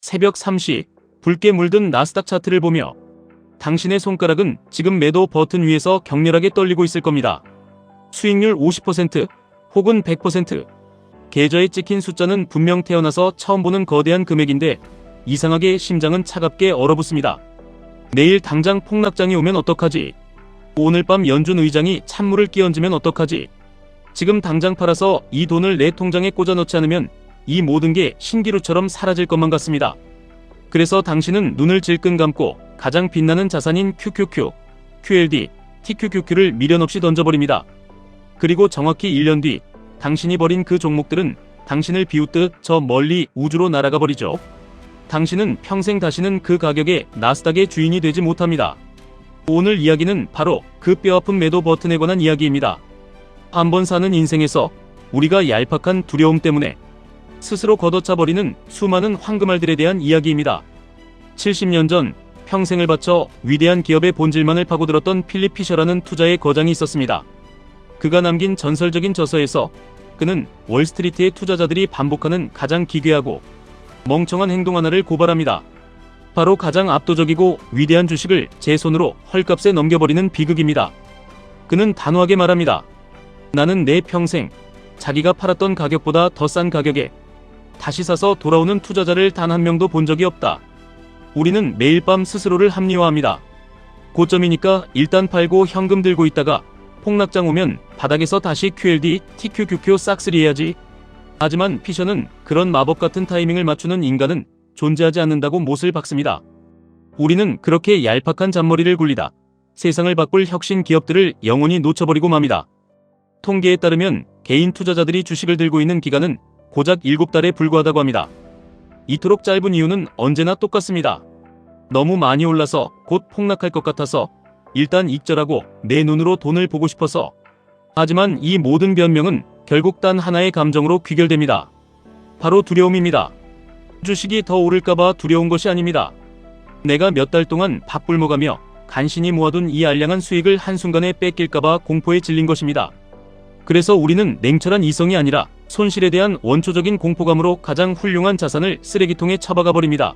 새벽 3시 붉게 물든 나스닥 차트를 보며 당신의 손가락은 지금 매도 버튼 위에서 격렬하게 떨리고 있을 겁니다. 수익률 50% 혹은 100%. 계좌에 찍힌 숫자는 분명 태어나서 처음 보는 거대한 금액인데 이상하게 심장은 차갑게 얼어붙습니다. 내일 당장 폭락장이 오면 어떡하지? 오늘 밤 연준 의장이 찬물을 끼얹으면 어떡하지? 지금 당장 팔아서 이 돈을 내 통장에 꽂아 넣지 않으면 이 모든 게 신기루처럼 사라질 것만 같습니다. 그래서 당신은 눈을 질끈 감고 가장 빛나는 자산인 QQQ, QLD, TQQQ를 미련 없이 던져버립니다. 그리고 정확히 1년 뒤 당신이 버린 그 종목들은 당신을 비웃듯 저 멀리 우주로 날아가 버리죠. 당신은 평생 다시는 그 가격의 나스닥의 주인이 되지 못합니다. 오늘 이야기는 바로 그 뼈아픈 매도 버튼에 관한 이야기입니다. 한번 사는 인생에서 우리가 얄팍한 두려움 때문에 스스로 걷어차버리는 수많은 황금알들에 대한 이야기입니다. 70년 전 평생을 바쳐 위대한 기업의 본질만을 파고들었던 필립 피셔라는 투자의 거장이 있었습니다. 그가 남긴 전설적인 저서에서 그는 월스트리트의 투자자들이 반복하는 가장 기괴하고 멍청한 행동 하나를 고발합니다. 바로 가장 압도적이고 위대한 주식을 제 손으로 헐값에 넘겨버리는 비극입니다. 그는 단호하게 말합니다. 나는 내 평생 자기가 팔았던 가격보다 더 싼 가격에 다시 사서 돌아오는 투자자를 단 한 명도 본 적이 없다. 우리는 매일 밤 스스로를 합리화합니다. 고점이니까 일단 팔고 현금 들고 있다가 폭락장 오면 바닥에서 다시 QLD, TQQQ 싹쓸이 해야지. 하지만 피셔는 그런 마법 같은 타이밍을 맞추는 인간은 존재하지 않는다고 못을 박습니다. 우리는 그렇게 얄팍한 잔머리를 굴리다 세상을 바꿀 혁신 기업들을 영원히 놓쳐버리고 맙니다. 통계에 따르면 개인 투자자들이 주식을 들고 있는 기간은 고작 7달에 불과하다고 합니다. 이토록 짧은 이유는 언제나 똑같습니다. 너무 많이 올라서 곧 폭락할 것 같아서 일단 익절하고 내 눈으로 돈을 보고 싶어서. 하지만 이 모든 변명은 결국 단 하나의 감정으로 귀결됩니다. 바로 두려움입니다. 주식이 더 오를까봐 두려운 것이 아닙니다. 내가 몇 달 동안 밥 굶어가며 간신히 모아둔 이 알량한 수익을 한순간에 뺏길까봐 공포에 질린 것입니다. 그래서 우리는 냉철한 이성이 아니라 손실에 대한 원초적인 공포감으로 가장 훌륭한 자산을 쓰레기통에 처박아 버립니다.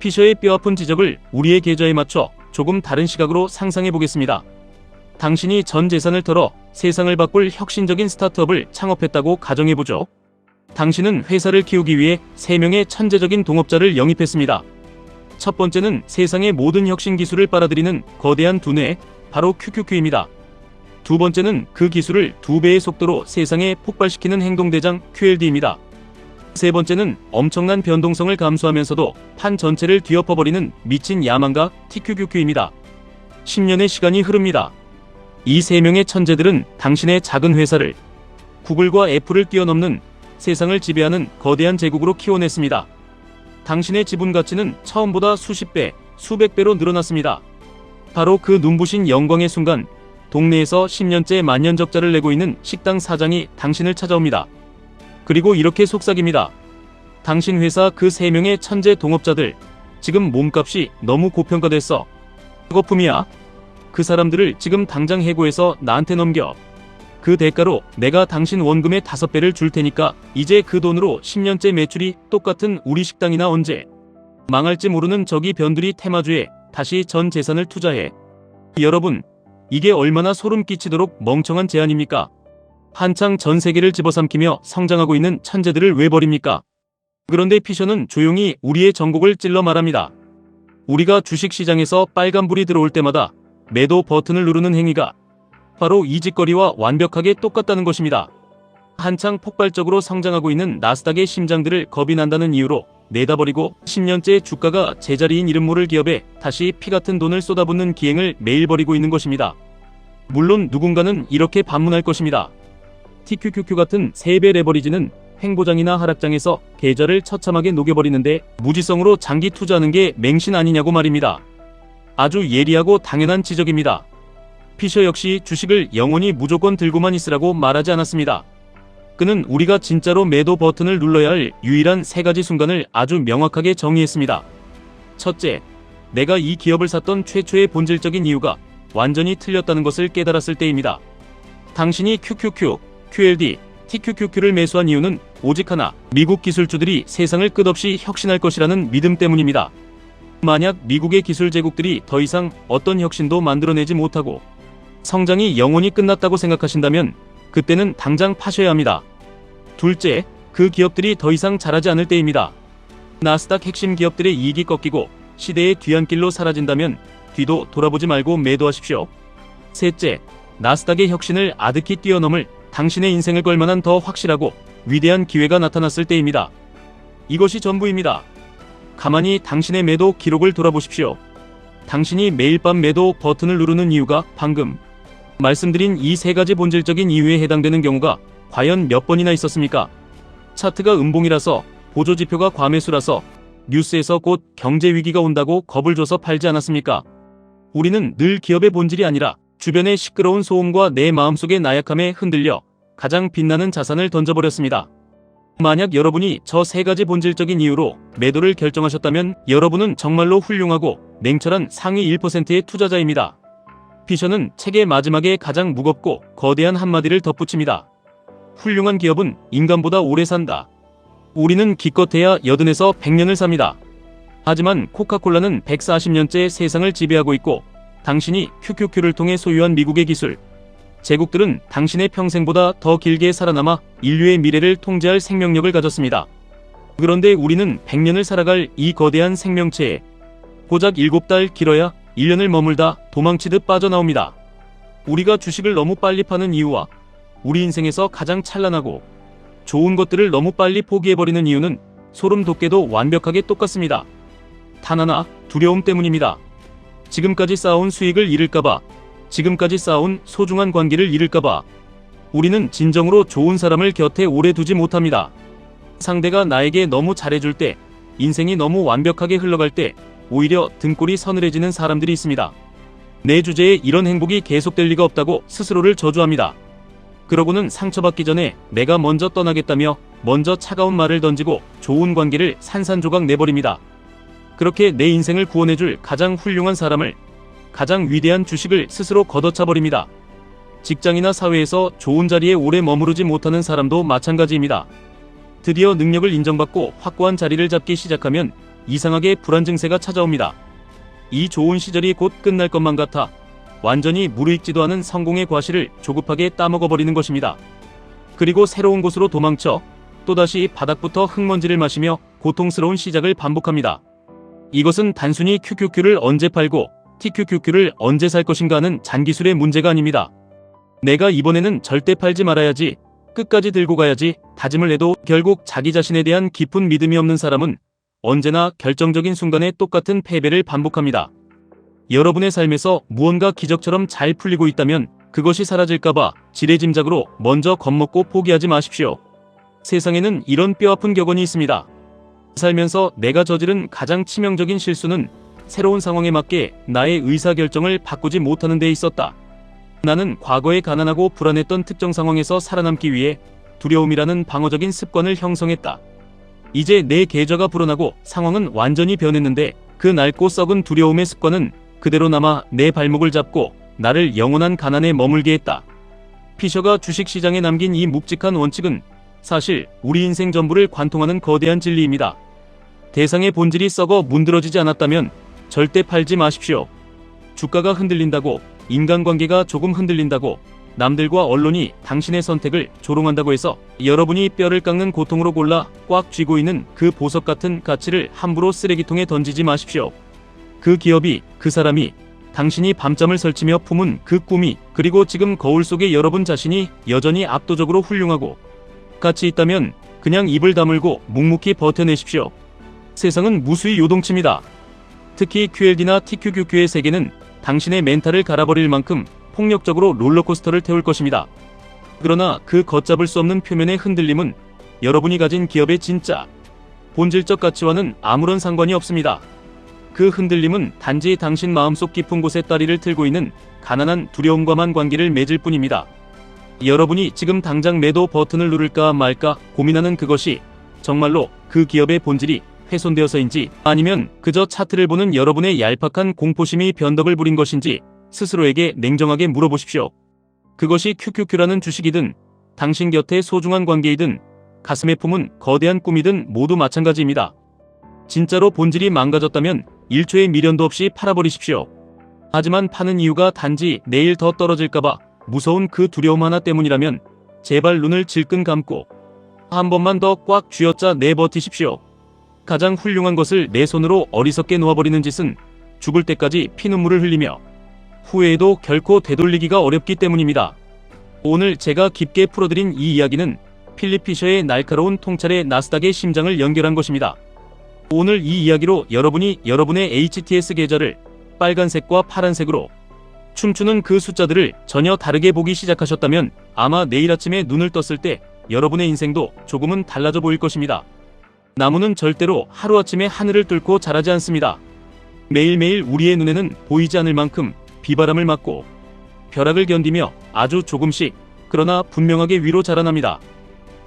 피셔의 뼈아픈 지적을 우리의 계좌에 맞춰 조금 다른 시각으로 상상해 보겠습니다. 당신이 전 재산을 털어 세상을 바꿀 혁신적인 스타트업을 창업했다고 가정해보죠. 당신은 회사를 키우기 위해 3명의 천재적인 동업자를 영입했습니다. 첫 번째는 세상의 모든 혁신 기술을 빨아들이는 거대한 두뇌, 바로 QQQ입니다. 두 번째는 그 기술을 2배의 속도로 세상에 폭발시키는 행동대장 QLD입니다. 세 번째는 엄청난 변동성을 감수하면서도 판 전체를 뒤엎어버리는 미친 야망가 TQQQ입니다. 10년의 시간이 흐릅니다. 이 3명의 천재들은 당신의 작은 회사를 구글과 애플을 뛰어넘는 세상을 지배하는 거대한 제국으로 키워냈습니다. 당신의 지분 가치는 처음보다 수십 배, 수백 배로 늘어났습니다. 바로 그 눈부신 영광의 순간 동네에서 10년째 만년적자를 내고 있는 식당 사장이 당신을 찾아옵니다. 그리고 이렇게 속삭입니다. 당신 회사 그 3명의 천재 동업자들 지금 몸값이 너무 고평가됐어. 거품이야. 그 사람들을 지금 당장 해고해서 나한테 넘겨. 그 대가로 내가 당신 원금의 5배를 줄 테니까 이제 그 돈으로 10년째 매출이 똑같은 우리 식당이나 언제 망할지 모르는 저기 변두리 테마주에 다시 전 재산을 투자해. 여러분, 이게 얼마나 소름 끼치도록 멍청한 제안입니까? 한창 전 세계를 집어삼키며 성장하고 있는 천재들을 왜 버립니까? 그런데 피셔는 조용히 우리의 전곡을 찔러 말합니다. 우리가 주식시장에서 빨간불이 들어올 때마다 매도 버튼을 누르는 행위가 바로 이 짓거리와 완벽하게 똑같다는 것입니다. 한창 폭발적으로 성장하고 있는 나스닥의 심장들을 겁이 난다는 이유로 내다버리고 10년째 주가가 제자리인 이름 모를 기업에 다시 피같은 돈을 쏟아붓는 기행을 매일 벌이고 있는 것입니다. 물론 누군가는 이렇게 반문할 것입니다. TQQQ 같은 3배 레버리지는 횡보장이나 하락장에서 계좌를 처참하게 녹여버리는데 무지성으로 장기 투자하는 게 맹신 아니냐고 말입니다. 아주 예리하고 당연한 지적입니다. 피셔 역시 주식을 영원히 무조건 들고만 있으라고 말하지 않았습니다. 그는 우리가 진짜로 매도 버튼을 눌러야 할 유일한 3가지 순간을 아주 명확하게 정의했습니다. 첫째, 내가 이 기업을 샀던 최초의 본질적인 이유가 완전히 틀렸다는 것을 깨달았을 때입니다. 당신이 QQQ, QLD, TQQQ를 매수한 이유는 오직 하나, 미국 기술주들이 세상을 끝없이 혁신할 것이라는 믿음 때문입니다. 만약 미국의 기술 제국들이 더 이상 어떤 혁신도 만들어내지 못하고 성장이 영원히 끝났다고 생각하신다면 그때는 당장 파셔야 합니다. 둘째, 그 기업들이 더 이상 잘하지 않을 때입니다. 나스닥 핵심 기업들의 이익이 꺾이고 시대의 뒤안길로 사라진다면 뒤도 돌아보지 말고 매도하십시오. 셋째, 나스닥의 혁신을 아득히 뛰어넘을 당신의 인생을 걸 만한 더 확실하고 위대한 기회가 나타났을 때입니다. 이것이 전부입니다. 가만히 당신의 매도 기록을 돌아보십시오. 당신이 매일 밤 매도 버튼을 누르는 이유가 방금 말씀드린 이 세 가지 본질적인 이유에 해당되는 경우가 과연 몇 번이나 있었습니까? 차트가 음봉이라서, 보조지표가 과매수라서, 뉴스에서 곧 경제위기가 온다고 겁을 줘서 팔지 않았습니까? 우리는 늘 기업의 본질이 아니라 주변의 시끄러운 소음과 내 마음속의 나약함에 흔들려 가장 빛나는 자산을 던져버렸습니다. 만약 여러분이 저 세 가지 본질적인 이유로 매도를 결정하셨다면 여러분은 정말로 훌륭하고 냉철한 상위 1%의 투자자입니다. 피셔는 책의 마지막에 가장 무겁고 거대한 한마디를 덧붙입니다. 훌륭한 기업은 인간보다 오래 산다. 우리는 기껏해야 80에서 100년을 삽니다. 하지만 코카콜라는 140년째 세상을 지배하고 있고 당신이 QQQ를 통해 소유한 미국의 기술 제국들은 당신의 평생보다 더 길게 살아남아 인류의 미래를 통제할 생명력을 가졌습니다. 그런데 우리는 100년을 살아갈 이 거대한 생명체에 고작 7달 길어야 1년을 머물다 도망치듯 빠져나옵니다. 우리가 주식을 너무 빨리 파는 이유와 우리 인생에서 가장 찬란하고 좋은 것들을 너무 빨리 포기해버리는 이유는 소름 돋게도 완벽하게 똑같습니다. 단 하나, 두려움 때문입니다. 지금까지 쌓아온 수익을 잃을까봐, 지금까지 쌓아온 소중한 관계를 잃을까봐 우리는 진정으로 좋은 사람을 곁에 오래 두지 못합니다. 상대가 나에게 너무 잘해줄 때, 인생이 너무 완벽하게 흘러갈 때 오히려 등골이 서늘해지는 사람들이 있습니다. 내 주제에 이런 행복이 계속될 리가 없다고 스스로를 저주합니다. 그러고는 상처받기 전에 내가 먼저 떠나겠다며 먼저 차가운 말을 던지고 좋은 관계를 산산조각 내버립니다. 그렇게 내 인생을 구원해줄 가장 훌륭한 사람을, 가장 위대한 주식을 스스로 걷어차버립니다. 직장이나 사회에서 좋은 자리에 오래 머무르지 못하는 사람도 마찬가지입니다. 드디어 능력을 인정받고 확고한 자리를 잡기 시작하면 이상하게 불안 증세가 찾아옵니다. 이 좋은 시절이 곧 끝날 것만 같아 완전히 무르익지도 않은 성공의 과실을 조급하게 따먹어버리는 것입니다. 그리고 새로운 곳으로 도망쳐 또다시 바닥부터 흙먼지를 마시며 고통스러운 시작을 반복합니다. 이것은 단순히 QQQ를 언제 팔고 TQQQ를 언제 살 것인가 하는 잔기술의 문제가 아닙니다. 내가 이번에는 절대 팔지 말아야지, 끝까지 들고 가야지 다짐을 해도 결국 자기 자신에 대한 깊은 믿음이 없는 사람은 언제나 결정적인 순간에 똑같은 패배를 반복합니다. 여러분의 삶에서 무언가 기적처럼 잘 풀리고 있다면 그것이 사라질까봐 지레짐작으로 먼저 겁먹고 포기하지 마십시오. 세상에는 이런 뼈아픈 격언이 있습니다. 살면서 내가 저지른 가장 치명적인 실수는 새로운 상황에 맞게 나의 의사결정을 바꾸지 못하는 데 있었다. 나는 과거에 가난하고 불안했던 특정 상황에서 살아남기 위해 두려움이라는 방어적인 습관을 형성했다. 이제 내 계좌가 불어나고 상황은 완전히 변했는데 그 낡고 썩은 두려움의 습관은 그대로 남아 내 발목을 잡고 나를 영원한 가난에 머물게 했다. 피셔가 주식시장에 남긴 이 묵직한 원칙은 사실 우리 인생 전부를 관통하는 거대한 진리입니다. 대상의 본질이 썩어 문드러지지 않았다면 절대 팔지 마십시오. 주가가 흔들린다고, 인간관계가 조금 흔들린다고, 남들과 언론이 당신의 선택을 조롱한다고 해서 여러분이 뼈를 깎는 고통으로 골라 꽉 쥐고 있는 그 보석 같은 가치를 함부로 쓰레기통에 던지지 마십시오. 그 기업이, 그 사람이, 당신이 밤잠을 설치며 품은 그 꿈이, 그리고 지금 거울 속의 여러분 자신이 여전히 압도적으로 훌륭하고 가치 있다면 그냥 입을 다물고 묵묵히 버텨내십시오. 세상은 무수히 요동칩니다. 특히 QLD나 TQQQ의 세계는 당신의 멘탈을 갈아버릴 만큼 폭력적으로 롤러코스터를 태울 것입니다. 그러나 그 걷잡을 수 없는 표면의 흔들림은 여러분이 가진 기업의 진짜 본질적 가치와는 아무런 상관이 없습니다. 그 흔들림은 단지 당신 마음속 깊은 곳에 다리를 틀고 있는 가난한 두려움과만 관계를 맺을 뿐입니다. 여러분이 지금 당장 매도 버튼을 누를까 말까 고민하는 그것이 정말로 그 기업의 본질이 훼손되어서인지 아니면 그저 차트를 보는 여러분의 얄팍한 공포심이 변덕을 부린 것인지 스스로에게 냉정하게 물어보십시오. 그것이 QQQ라는 주식이든 당신 곁의 소중한 관계이든 가슴에 품은 거대한 꿈이든 모두 마찬가지입니다. 진짜로 본질이 망가졌다면 1초의 미련도 없이 팔아버리십시오. 하지만 파는 이유가 단지 내일 더 떨어질까봐 무서운 그 두려움 하나 때문이라면 제발 눈을 질끈 감고 한 번만 더 꽉 쥐어짜 내버티십시오. 가장 훌륭한 것을 내 손으로 어리석게 놓아버리는 짓은 죽을 때까지 피눈물을 흘리며 후회해도 결코 되돌리기가 어렵기 때문입니다. 오늘 제가 깊게 풀어드린 이 이야기는 필립 피셔의 날카로운 통찰에 나스닥의 심장을 연결한 것입니다. 오늘 이 이야기로 여러분이 여러분의 HTS 계좌를 빨간색과 파란색으로 춤추는 그 숫자들을 전혀 다르게 보기 시작하셨다면 아마 내일 아침에 눈을 떴을 때 여러분의 인생도 조금은 달라져 보일 것입니다. 나무는 절대로 하루아침에 하늘을 뚫고 자라지 않습니다. 매일매일 우리의 눈에는 보이지 않을 만큼 비바람을 맞고 벼락을 견디며 아주 조금씩 그러나 분명하게 위로 자라납니다.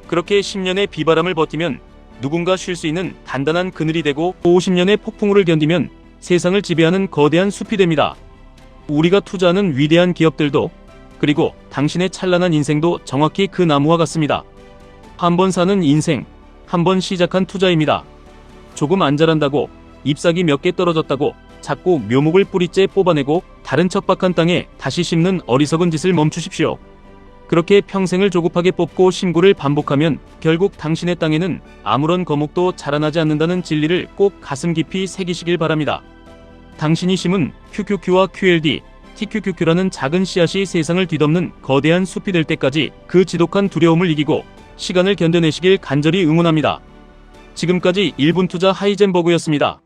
그렇게 10년의 비바람을 버티면 누군가 쉴 수 있는 단단한 그늘이 되고 50년의 폭풍우를 견디면 세상을 지배하는 거대한 숲이 됩니다. 우리가 투자하는 위대한 기업들도 그리고 당신의 찬란한 인생도 정확히 그 나무와 같습니다. 한 번 사는 인생, 한 번 시작한 투자입니다. 조금 안 자란다고 잎사귀 몇 개 떨어졌다고 자꾸 묘목을 뿌리째 뽑아내고 다른 척박한 땅에 다시 심는 어리석은 짓을 멈추십시오. 그렇게 평생을 조급하게 뽑고 신고를 반복하면 결국 당신의 땅에는 아무런 거목도 자라나지 않는다는 진리를 꼭 가슴 깊이 새기시길 바랍니다. 당신이 심은 QQQ와 QLD, TQQQ라는 작은 씨앗이 세상을 뒤덮는 거대한 숲이 될 때까지 그 지독한 두려움을 이기고 시간을 견뎌내시길 간절히 응원합니다. 지금까지 1분 투자 하이젠버그였습니다.